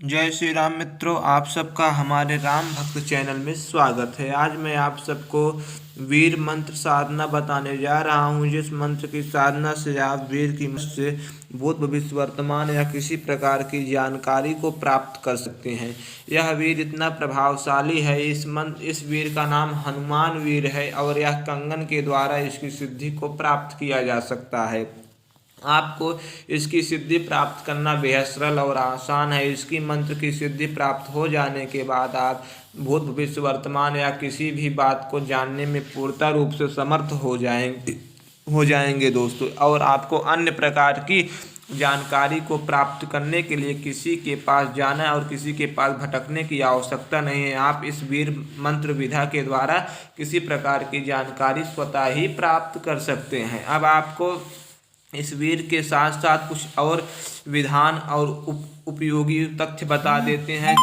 जय श्री राम मित्रों, आप सबका हमारे राम भक्त चैनल में स्वागत है। आज मैं आप सबको वीर मंत्र साधना बताने जा रहा हूँ, जिस मंत्र की साधना से आप वीर की मदद से भूत भविष्य वर्तमान या किसी प्रकार की जानकारी को प्राप्त कर सकते हैं। यह वीर इतना प्रभावशाली है। इस वीर का नाम हनुमान वीर है और यह कंगन के द्वारा इसकी सिद्धि को प्राप्त किया जा सकता है। आपको इसकी सिद्धि प्राप्त करना बेहद सरल और आसान है। इसकी मंत्र की सिद्धि प्राप्त हो जाने के बाद आप भूत भविष्य वर्तमान या किसी भी बात को जानने में पूर्णतः रूप से समर्थ हो जाएंगे दोस्तों। और आपको अन्य प्रकार की जानकारी को प्राप्त करने के लिए किसी के पास जाना और किसी के पास भटकने की आवश्यकता नहीं है। आप इस वीर मंत्र विधा के द्वारा किसी प्रकार की जानकारी स्वतः ही प्राप्त कर सकते हैं। अब आपको इस वीर के साथ साथ कुछ और विधान और उपयोगी तथ्य बता देते हैं,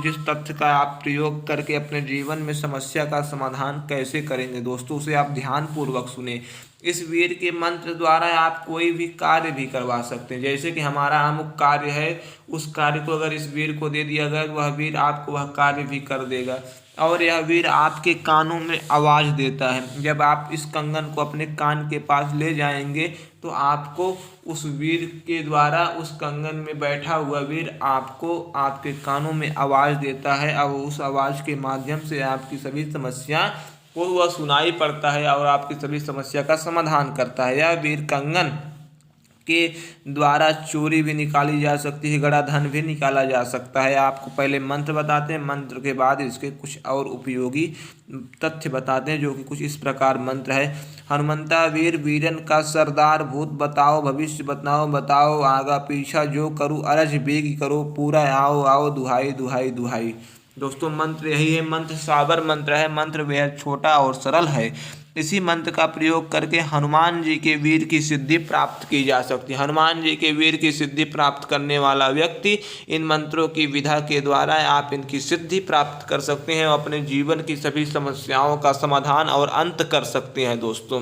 जिस तथ्य का आप प्रयोग करके अपने जीवन में समस्या का समाधान कैसे करेंगे दोस्तों, उसे आप ध्यान पूर्वक सुने। इस वीर के मंत्र द्वारा आप कोई भी कार्य भी करवा सकते हैं। जैसे कि हमारा अमुक कार्य है, उस कार्य को अगर इस वीर को दे दिया गया, वह वीर आपको वह कार्य भी कर देगा। और यह वीर आपके कानों में आवाज़ देता है। जब आप इस कंगन को अपने कान के पास ले जाएंगे तो आपको उस वीर के द्वारा उस कंगन में बैठा हुआ वीर आपको आपके कानों में आवाज़ देता है। अब उस आवाज़ के माध्यम से आपकी सभी समस्या को वह सुनाई पड़ता है और आपकी सभी समस्या का समाधान करता है। यह वीर कंगन के द्वारा चोरी भी निकाली जा सकती है, गड़ा धन भी निकाला जा सकता है। आपको पहले मंत्र बताते हैं, मंत्र के बाद इसके कुछ और उपयोगी तथ्य बताते हैं, जो कि कुछ इस प्रकार मंत्र है। हनुमंता वीर वीरन का सरदार, भूत बताओ भविष्य बताओ बताओ आगा पीछा जो करूँ अरज बेग करो पूरा आओ आओ दुहाई दुहाई दुहाई। दोस्तों मंत्र यही है। मंत्र साबर मंत्र है। मंत्र बेहद छोटा और सरल है। इसी मंत्र का प्रयोग करके हनुमान जी के वीर की सिद्धि प्राप्त की जा सकती है। हनुमान जी के वीर की सिद्धि प्राप्त करने वाला व्यक्ति इन मंत्रों की विधा के द्वारा आप इनकी सिद्धि प्राप्त कर सकते हैं और अपने जीवन की सभी समस्याओं का समाधान और अंत कर सकते हैं दोस्तों।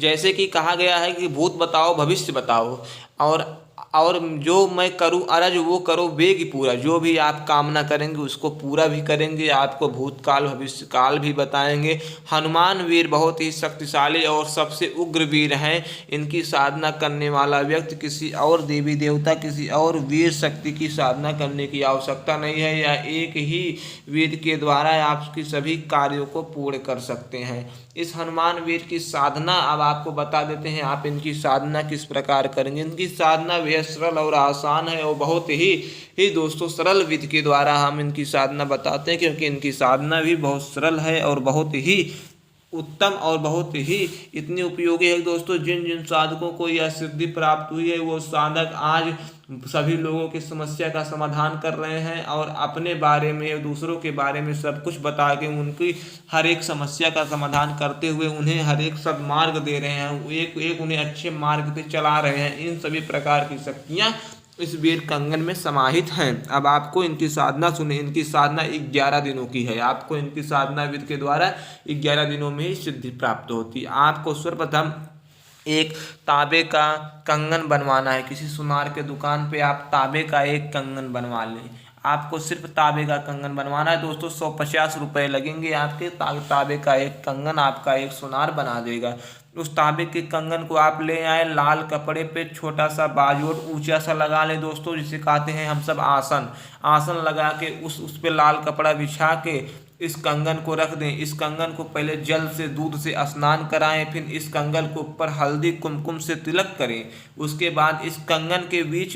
जैसे कि कहा गया है कि भूत बताओ भविष्य बताओ और जो मैं करूँ अरज वो करो वेग पूरा। जो भी आप कामना करेंगे उसको पूरा भी करेंगे, आपको भूतकाल भविष्य काल भी बताएंगे। हनुमान वीर बहुत ही शक्तिशाली और सबसे उग्र वीर हैं। इनकी साधना करने वाला व्यक्ति किसी और देवी देवता किसी और वीर शक्ति की साधना करने की आवश्यकता नहीं है। या एक ही वीर के द्वारा आपकी सभी कार्यों को पूर्ण कर सकते हैं। इस हनुमान वीर की साधना अब आपको बता देते हैं, आप इनकी साधना किस प्रकार करेंगे। इनकी साधना बेहद सरल और आसान है और बहुत ही दोस्तों सरल विधि के द्वारा हम इनकी साधना बताते हैं, क्योंकि इनकी साधना भी बहुत सरल है और बहुत ही उत्तम और बहुत ही इतनी उपयोगी है दोस्तों। जिन जिन साधकों को यह सिद्धि प्राप्त हुई है, वो साधक आज सभी लोगों की समस्या का समाधान कर रहे हैं और अपने बारे में दूसरों के बारे में सब कुछ बता के उनकी हर एक समस्या का समाधान करते हुए उन्हें हर एक सद्मार्ग दे रहे हैं, एक एक उन्हें अच्छे मार्ग पे चला रहे हैं। इन सभी प्रकार की शक्तियाँ इस वीर कंगन में समाहित हैं। अब आपको इनकी साधना सुने। इनकी साधना 11 दिनों की है। आपको इनकी साधना विधि के द्वारा 11 दिनों में ही सिद्धि प्राप्त होती है। आपको सर्वप्रथम एक तांबे का कंगन बनवाना है। किसी सुनार के दुकान पे आप तांबे का एक कंगन बनवा लें। आपको सिर्फ तांबे का कंगन बनवाना है दोस्तों। 150 रुपये लगेंगे आपके। तांबे का एक कंगन आपका एक सुनार बना देगा। उस तांबे के कंगन को आप ले आए, लाल कपड़े पे छोटा सा बाजोट ऊंचा सा लगा लें दोस्तों, जिसे कहते हैं हम सब आसन लगा के उस पे लाल कपड़ा बिछा के इस कंगन को रख दें। इस कंगन को पहले जल से दूध से स्नान कराएं, फिर इस कंगन को ऊपर हल्दी कुमकुम से तिलक करें। उसके बाद इस कंगन के बीच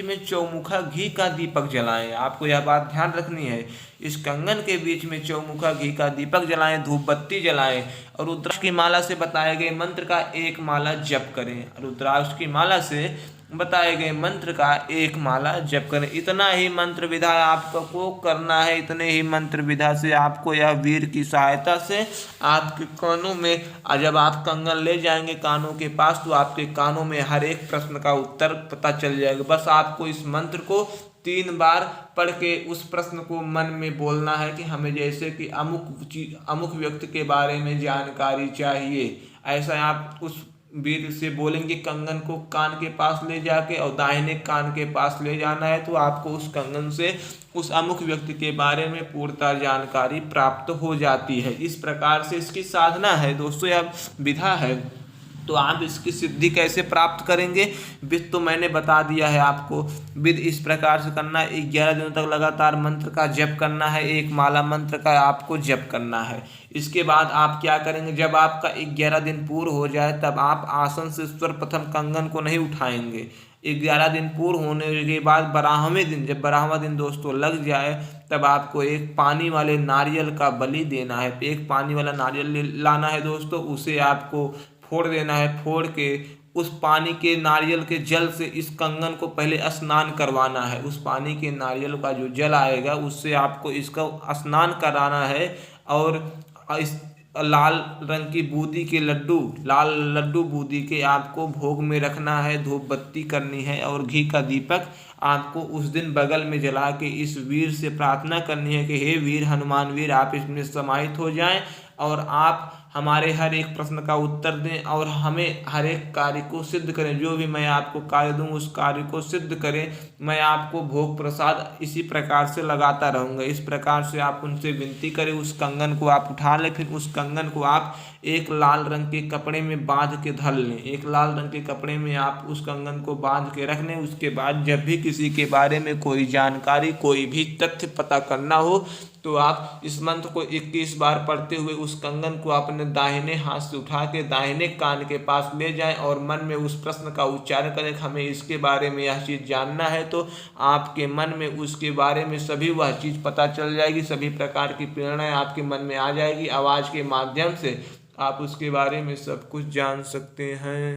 में चौमुखा घी का दीपक जलाएं। आपको यह बात ध्यान रखनी है। इस कंगन के बीच में चौमुखा घी का दीपक जलाएं, धूप बत्ती जलाएं और रुद्राक्ष की माला से बताए गए मंत्र का एक माला जप करें। रुद्राक्ष की माला से बताए गए मंत्र का एक माला जप करें। इतना ही मंत्र विधा आपको करना है। इतने ही मंत्र विधा से आपको यह वीर की सहायता से आपके कानों में, जब आप कंगन ले जाएंगे कानों के पास, तो आपके कानों में हर एक प्रश्न का उत्तर पता चल जाएगा। बस आपको इस मंत्र को 3 बार पढ़ के उस प्रश्न को मन में बोलना है कि हमें जैसे कि अमुक व्यक्ति के बारे में जानकारी चाहिए। ऐसा आप उस वीर से बोलेंगे कंगन को कान के पास ले जाके और दाहिने कान के पास ले जाना है, तो आपको उस कंगन से उस अमुक व्यक्ति के बारे में पूर्णतः जानकारी प्राप्त हो जाती है। इस प्रकार से इसकी साधना है दोस्तों, यह विधा है। तो आप इसकी सिद्धि कैसे प्राप्त करेंगे? विध तो मैंने बता दिया है आपको। विध इस प्रकार से करना है, 11 दिनों तक लगातार मंत्र का जप करना है, एक माला मंत्र का आपको जप करना है। इसके बाद आप क्या करेंगे, जब आपका 11 दिन पूर्ण हो जाए तब आप आसन से सर्वप्रथम कंगन को नहीं उठाएंगे। 11 दिन पूर्ण होने के बाद 12वें दिन, जब 12वां दिन दोस्तों लग जाए, तब आपको एक पानी वाले नारियल का बलि देना है। एक पानी वाला नारियल लाना है दोस्तों, उसे आपको फोड़ देना है। फोड़ के उस पानी के नारियल के जल से इस कंगन को पहले स्नान करवाना है। उस पानी के नारियल का जो जल आएगा उससे आपको इसका स्नान कराना है। और इस लाल रंग की बूंदी के लड्डू, लाल लड्डू बूंदी के आपको भोग में रखना है, धूप बत्ती करनी है और घी का दीपक आपको उस दिन बगल में जला के इस वीर से प्रार्थना करनी है कि हे वीर हनुमान वीर, आप इसमें समाहित हो जाएं और आप हमारे हर एक प्रश्न का उत्तर दें और हमें हर एक कार्य को सिद्ध करें। जो भी मैं आपको कार्य दूं उस कार्य को सिद्ध करें। मैं आपको भोग प्रसाद इसी प्रकार से लगाता रहूँगा। इस प्रकार से आप उनसे विनती करें। उस कंगन को आप उठा लें, फिर उस कंगन को आप एक लाल रंग के कपड़े में बांध के धर लें। एक लाल रंग के कपड़े में आप उस कंगन को बांध के रख लें। उसके बाद जब भी किसी के बारे में कोई जानकारी, कोई भी तथ्य पता करना हो, तो आप इस मंत्र को 21 बार पढ़ते हुए उस कंगन को अपने दाहिने हाथ से उठा के दाहिने कान के पास ले जाएं और मन में उस प्रश्न का उच्चारण करें कि हमें इसके बारे में यह चीज़ जानना है। तो आपके मन में उसके बारे में सभी वह चीज़ पता चल जाएगी। सभी प्रकार की प्रेरणाएं आपके मन में आ जाएगी। आवाज़ के माध्यम से आप उसके बारे में सब कुछ जान सकते हैं।